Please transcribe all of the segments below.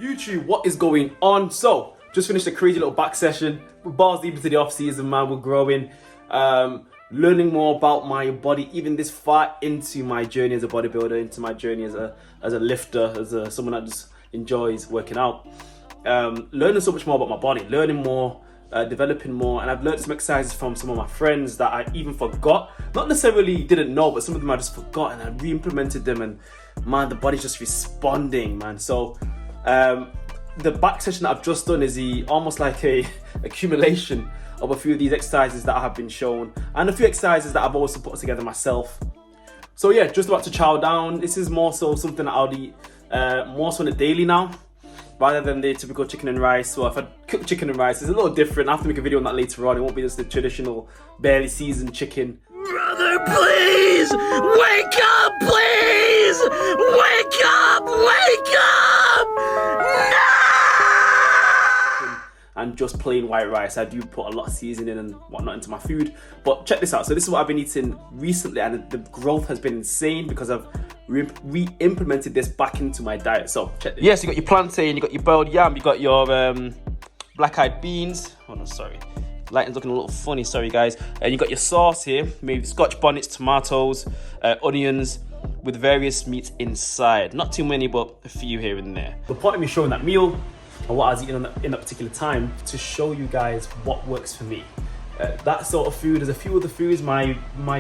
YouTube, what is going on? So, just finished a crazy little back session. We're balls deep into the off season, man. We're growing, learning more about my body, even this far into my journey as a bodybuilder, into my journey as a lifter, as someone that just enjoys working out. Learning so much more about my body, learning more, developing more, and I've learned some exercises from some of my friends that I even forgot. Not necessarily didn't know, but some of them I just forgot, and I re-implemented them, and man, the body's just responding, man. So the back session that I've just done is almost like a accumulation of a few of these exercises that I have been shown, and a few exercises that I've also put together myself. So yeah, just about to chow down. This is more so something that I'll eat more so on a daily now, rather than the typical chicken and rice. So if I cook chicken and rice, it's a little different. I have to make a video on that later on. It won't be just the traditional barely seasoned chicken. Brother, please! Wake up, please! Wake up! Wake up! No! And just plain white rice. I do put a lot of seasoning and whatnot into my food. But check this out. So this is what I've been eating recently, and the growth has been insane because I've re-implemented this back into my diet. So check this. Yes, you got your plantain, you got your boiled yam, you got your black-eyed beans. Oh no, sorry. Lighting's looking a little funny, sorry guys. And you got your sauce here, maybe scotch bonnets, tomatoes, onions, with various meats inside. Not too many, but a few here and there. The point of me showing that meal and what I was eating in that particular time, to show you guys what works for me. That sort of food, there's a few other foods. My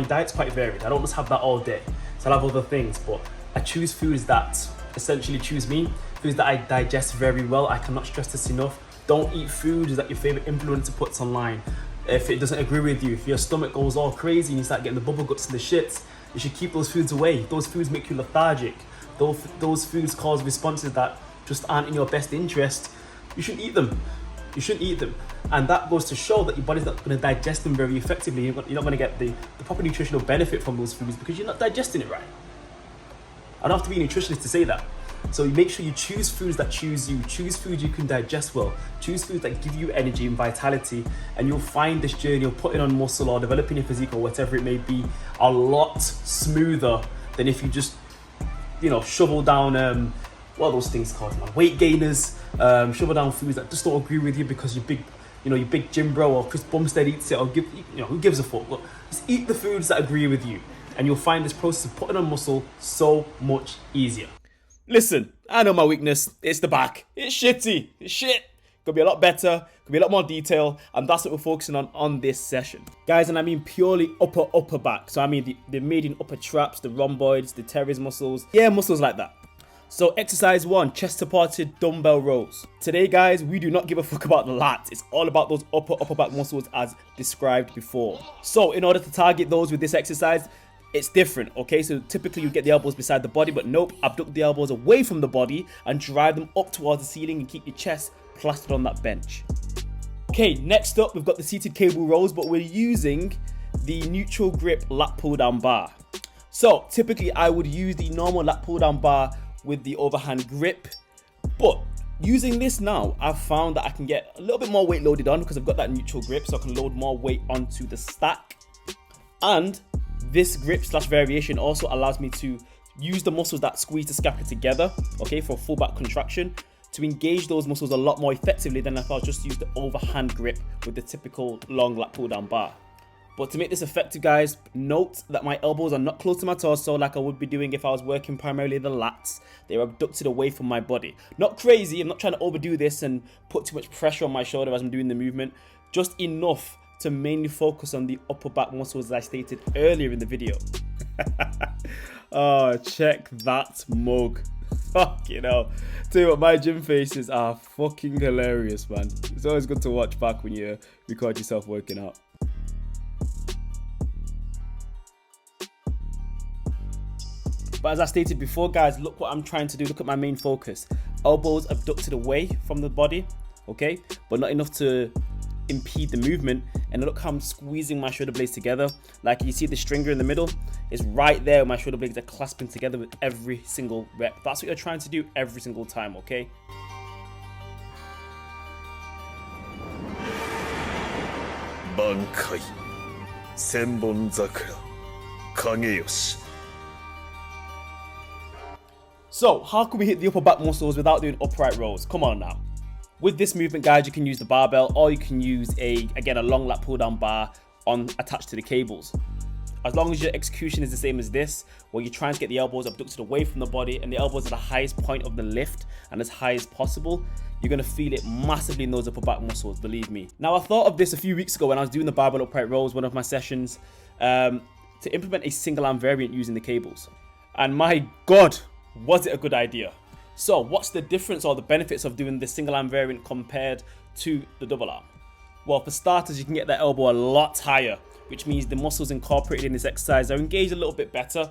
diet's quite varied. I don't just have that all day. So I have other things, but I choose foods that essentially choose me, foods that I digest very well. I cannot stress this enough. Don't eat foods that your favorite influencer puts online. If it doesn't agree with you, if your stomach goes all crazy and you start getting the bubble guts and the shits, you should keep those foods away. Those foods make you lethargic. Those foods cause responses that just aren't in your best interest. You shouldn't eat them. You shouldn't eat them. And that goes to show that your body's not going to digest them very effectively. You're not going to get the proper nutritional benefit from those foods because you're not digesting it right. I don't have to be a nutritionist to say that. So you make sure you choose foods that choose you, choose foods you can digest well, choose foods that give you energy and vitality, and you'll find this journey of putting on muscle or developing your physique or whatever it may be a lot smoother than if you just, shovel down, what are those things called, man? Weight gainers, shovel down foods that just don't agree with you because you're big, your big gym bro or Chris Bumstead eats it, or who gives a fuck? Look, just eat the foods that agree with you, and you'll find this process of putting on muscle so much easier. Listen, I know my weakness. It's the back. It's shitty. It's shit. Could be a lot better. Could be a lot more detail. And that's what we're focusing on this session. Guys, and I mean purely upper back. So I mean the median upper traps, the rhomboids, the teres muscles. Yeah, muscles like that. So exercise 1, chest supported dumbbell rows. Today, guys, we do not give a fuck about the lats. It's all about those upper back muscles as described before. So in order to target those with this exercise, it's different, okay? So typically you get the elbows beside the body, but nope, abduct the elbows away from the body and drive them up towards the ceiling and keep your chest plastered on that bench. Okay, next up, we've got the seated cable rows, but we're using the neutral grip lat pull down bar. So typically I would use the normal lat pull down bar with the overhand grip, but using this now, I've found that I can get a little bit more weight loaded on because I've got that neutral grip, so I can load more weight onto the stack. And this grip / variation also allows me to use the muscles that squeeze the scapula together, okay, for full back contraction, to engage those muscles a lot more effectively than if I just use the overhand grip with the typical long lat pull down bar. But to make this effective, guys, note that my elbows are not close to my torso like I would be doing if I was working primarily the lats. They're abducted away from my body. Not crazy, I'm not trying to overdo this and put too much pressure on my shoulder as I'm doing the movement, just enough to mainly focus on the upper back muscles as I stated earlier in the video. Oh, check that mug. Fuck, Tell you what, my gym faces are fucking hilarious, man. It's always good to watch back when you record yourself working out. But as I stated before, guys, look what I'm trying to do. Look at my main focus. Elbows abducted away from the body, okay? But not enough to impede the movement. And look how I'm squeezing my shoulder blades together. Like you see the stringer in the middle is right there. My shoulder blades are clasping together with every single rep. That's what you're trying to do every single time, okay? Bankai, Senbon Zakura, Kageyoshi. So how can we hit the upper back muscles without doing upright rows? Come on now. With this movement, guys, you can use the barbell, or you can use a long lat pull down bar attached to the cables. As long as your execution is the same as this, where you're trying to get the elbows abducted away from the body and the elbows at the highest point of the lift and as high as possible, you're gonna feel it massively in those upper back muscles, believe me. Now, I thought of this a few weeks ago when I was doing the barbell upright rows, one of my sessions, to implement a single arm variant using the cables. And my God, was it a good idea? So what's the difference or the benefits of doing the single arm variant compared to the double arm? Well, for starters, you can get that elbow a lot higher, which means the muscles incorporated in this exercise are engaged a little bit better.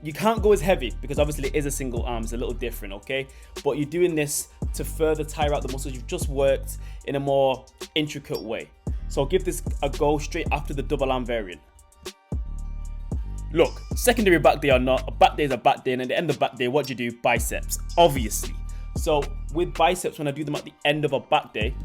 You can't go as heavy because obviously it is a single arm, it's a little different, okay? But you're doing this to further tire out the muscles you've just worked in a more intricate way. So give this a go straight after the double arm variant. Look, secondary back day or not, a back day is a back day, and at the end of back day, what do you do? Biceps, obviously. So with biceps, when I do them at the end of a back day,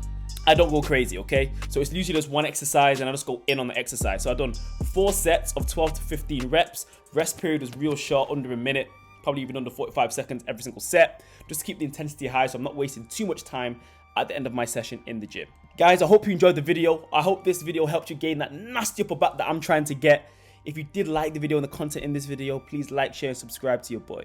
I don't go crazy, okay? So it's usually just one exercise and I just go in on the exercise. So I've done 4 sets of 12 to 15 reps. Rest period was real short, under a minute, probably even under 45 seconds every single set, just to keep the intensity high so I'm not wasting too much time at the end of my session in the gym. Guys, I hope you enjoyed the video. I hope this video helped you gain that nasty upper back that I'm trying to get. If you did like the video and the content in this video, please like, share, and subscribe to your boy.